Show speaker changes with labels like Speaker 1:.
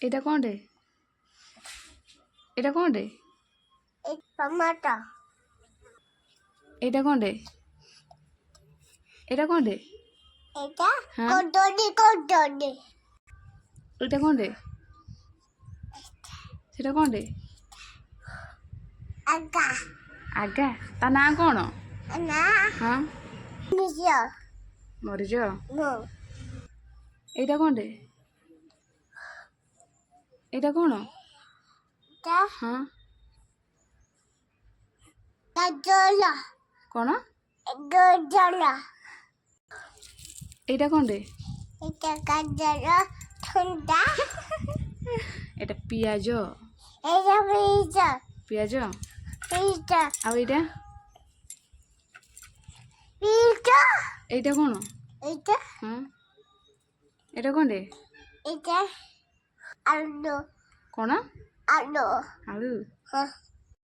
Speaker 1: এটা কোন রে? এটা কোন রে?
Speaker 2: টমেটো।
Speaker 1: এটা কোন রে? এটা কোন রে?
Speaker 2: এটা
Speaker 1: হ্যাঁ
Speaker 2: কদলি।
Speaker 1: এটা কোন রে? সেটা কোন রে?
Speaker 2: আগা
Speaker 1: ଆଗା ତା ନାଁ କ'ଣ?
Speaker 2: ନା
Speaker 1: ହଁ
Speaker 2: ମିଶ
Speaker 1: ମରିଚ।
Speaker 2: ମୁଁ
Speaker 1: ଏଇଟା କ'ଣ ରେ? ଏଇଟା କ'ଣ?
Speaker 2: ତା
Speaker 1: ହଁ
Speaker 2: ଗାଜର
Speaker 1: କ'ଣ?
Speaker 2: ଗାଜର
Speaker 1: ଏଇଟା କ'ଣ ରେ?
Speaker 2: এটা গাজর ঠান্ডা
Speaker 1: ଏଇଟା ପିଆଜ।
Speaker 2: এটা পিজা
Speaker 1: ପିଆଜ
Speaker 2: পিজা
Speaker 1: ଆଉ ଏଇଟା
Speaker 2: পিজা
Speaker 1: ଏଇଟା କ'ଣ?
Speaker 2: এটা
Speaker 1: ହଁ ଏଇଟା କ'ଣ ରେ?
Speaker 2: এটা আলু
Speaker 1: କ'ଣ?
Speaker 2: আলু
Speaker 1: ଆଳୁ।
Speaker 2: হ্যাঁ